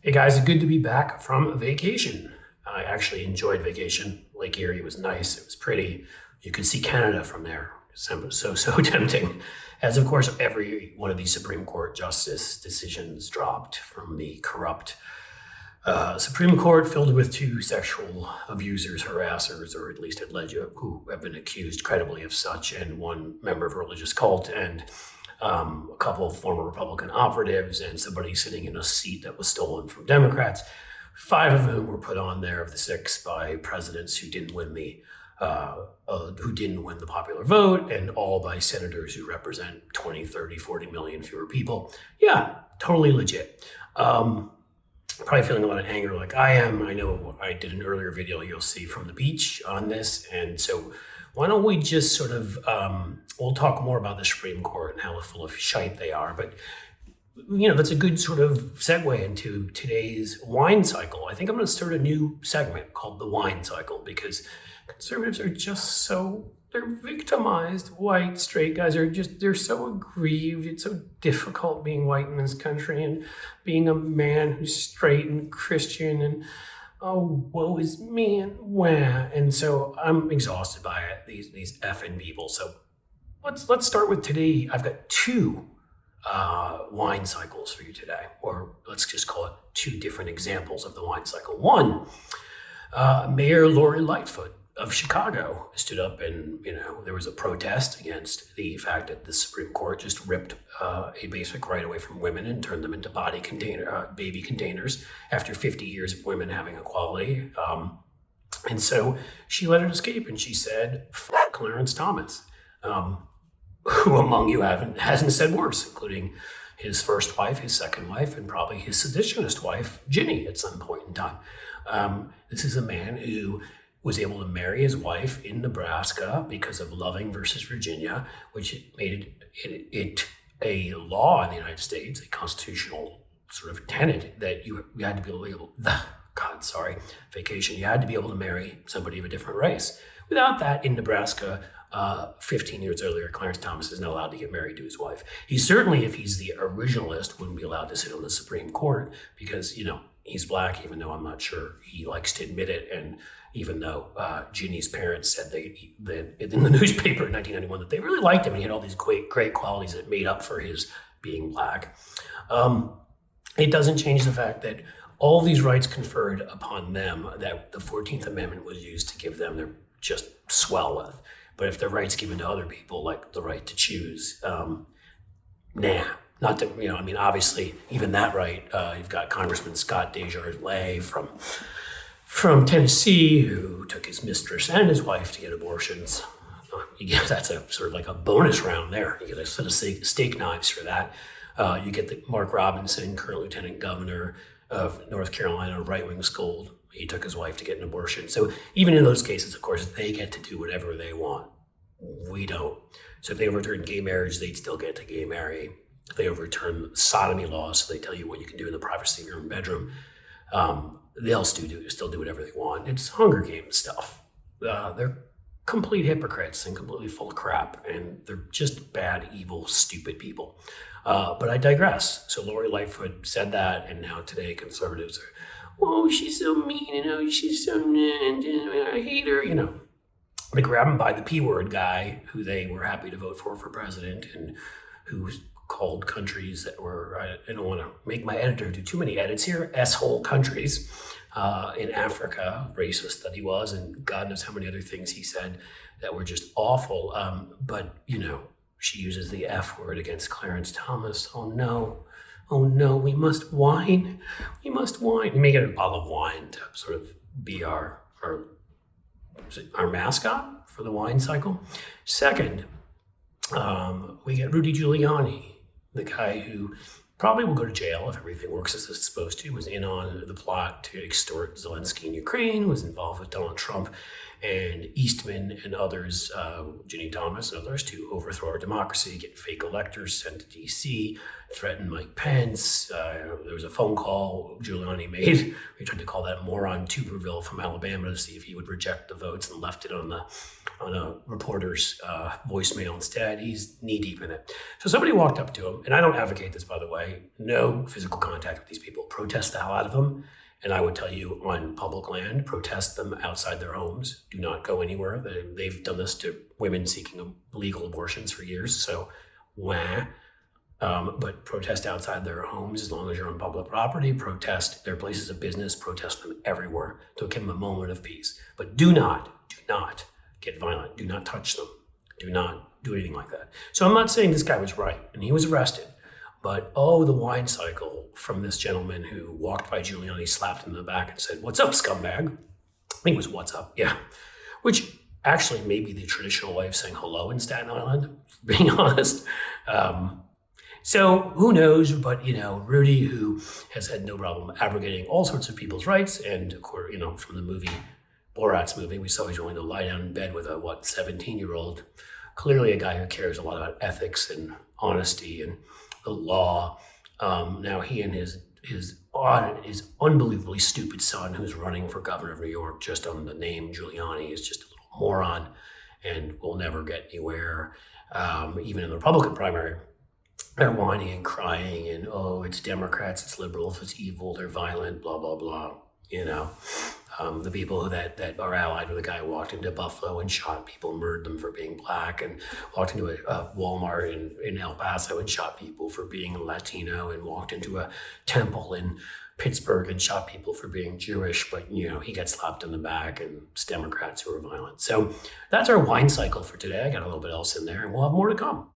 Hey guys, it's good to be back from vacation. I actually enjoyed vacation. Lake Erie was nice. It was pretty. You could see Canada from there. So tempting. As of course, every one of these Supreme Court justice decisions dropped from the corrupt Supreme Court filled with two sexual abusers, harassers, or at least alleged, who have been accused credibly of such, and one member of a religious cult, and a couple of former Republican operatives, and somebody sitting in a seat that was stolen from Democrats. Five of them were put on there of the six by presidents who didn't win the popular vote, and all by senators who represent 20, 30, 40 million fewer people. Yeah, totally legit. Probably feeling a lot of anger like I am. I know I did an earlier video you'll see from the beach on this. And so why don't we just sort of, we'll talk more about the Supreme Court and how full of shite they are. But, that's a good sort of segue into today's Whine Cycle. I think I'm going to start a new segment called the Whine Cycle because conservatives are just they're victimized. White, straight guys they're so aggrieved. It's so difficult being white in this country and being a man who's straight and Christian and, oh, woe is me and wah. And so I'm exhausted by it, these effing people. So let's start with today. I've got two Whine cycles for you today, or let's just call it two different examples of the Whine Cycle. One, Mayor Lori Lightfoot of Chicago stood up and, there was a protest against the fact that the Supreme Court just ripped a basic right away from women and turned them into baby containers after 50 years of women having equality. And so she let it escape and she said, "Fuck Clarence Thomas." Who among you hasn't said worse, including his first wife, his second wife, and probably his seditionist wife, Ginny, at some point in time. This is a man who was able to marry his wife in Nebraska because of Loving versus Virginia, which made it a law in the United States, a constitutional sort of tenet that you had to be able you had to be able to marry somebody of a different race. Without that, in Nebraska, 15 years earlier, Clarence Thomas is not allowed to get married to his wife. He certainly, if he's the originalist, wouldn't be allowed to sit on the Supreme Court because, he's black, even though I'm not sure he likes to admit it. And even though Ginny's parents said that in the newspaper in 1991 that they really liked him and he had all these great qualities that made up for his being black. It doesn't change the fact that all these rights conferred upon them that the 14th Amendment was used to give them, they're just swell with. But if the rights given to other people, like the right to choose, not to, obviously, even that right, you've got Congressman Scott Desjardins from Tennessee, who took his mistress and his wife to get abortions. That's a sort of like a bonus round there. You get a set of steak knives for that. You get the Mark Robinson, current lieutenant governor of North Carolina, right-wing scold. He took his wife to get an abortion. So even in those cases, of course, they get to do whatever they want. We don't. So if they overturn gay marriage, they'd still get to gay marry. If they overturn sodomy laws, so they tell you what you can do in the privacy of your own bedroom, they'll still do whatever they want. It's Hunger Games stuff. They're complete hypocrites and completely full of crap, and they're just bad, evil, stupid people. But I digress. So Lori Lightfoot said that, and now today conservatives are, "Oh, she's so mean, she's so I hate her, They grab him by the P word guy, who they were happy to vote for president, and who called countries that were, I don't want to make my editor do too many edits here, S-hole countries in Africa, racist that he was, and God knows how many other things he said that were just awful. But, she uses the F word against Clarence Thomas. Oh no, we must whine. We must whine. We may get a bottle of wine to sort of be our mascot for the Whine Cycle. Second, we get Rudy Giuliani, the guy who probably will go to jail if everything works as it's supposed to, was in on the plot to extort Zelensky in Ukraine, was involved with Donald Trump and Eastman and others, Ginny Thomas and others, to overthrow our democracy, get fake electors sent to D.C., threaten Mike Pence. There was a phone call Giuliani made. We tried to call that moron Tuberville from Alabama to see if he would reject the votes, and left it on a reporter's voicemail instead. He's knee deep in it. So somebody walked up to him, and I don't advocate this, by the way. No physical contact with these people. Protest the hell out of them. And I would tell you, on public land, protest them outside their homes. Do not go anywhere. They've done this to women seeking legal abortions for years. So, wah. But protest outside their homes as long as you're on public property. Protest their places of business. Protest them everywhere. Don't give them a moment of peace. But do not get violent. Do not touch them. Do not do anything like that. So I'm not saying this guy was right, and he was arrested. But, the Whine Cycle from this gentleman who walked by Giuliani, slapped him in the back and said, "What's up, scumbag?" I think it was "What's up?" Yeah. Which actually may be the traditional way of saying hello in Staten Island, being honest. So who knows? But, Rudy, who has had no problem abrogating all sorts of people's rights. And, of course, from the movie, Borat's movie, we saw he's willing to lie down in bed with a, 17-year-old. Clearly a guy who cares a lot about ethics and honesty and the law. Now he and his unbelievably stupid son, who's running for governor of New York just on the name Giuliani, is just a little moron and will never get anywhere. Even in the Republican primary, they're whining and crying and, it's Democrats, it's liberals, it's evil, they're violent, blah, blah, blah. The people that are allied with the guy who walked into Buffalo and shot people, murdered them for being black, and walked into a Walmart in El Paso and shot people for being Latino, and walked into a temple in Pittsburgh and shot people for being Jewish. But, he got slapped in the back, and it's Democrats who are violent. So that's our Whine Cycle for today. I got a little bit else in there, and we'll have more to come.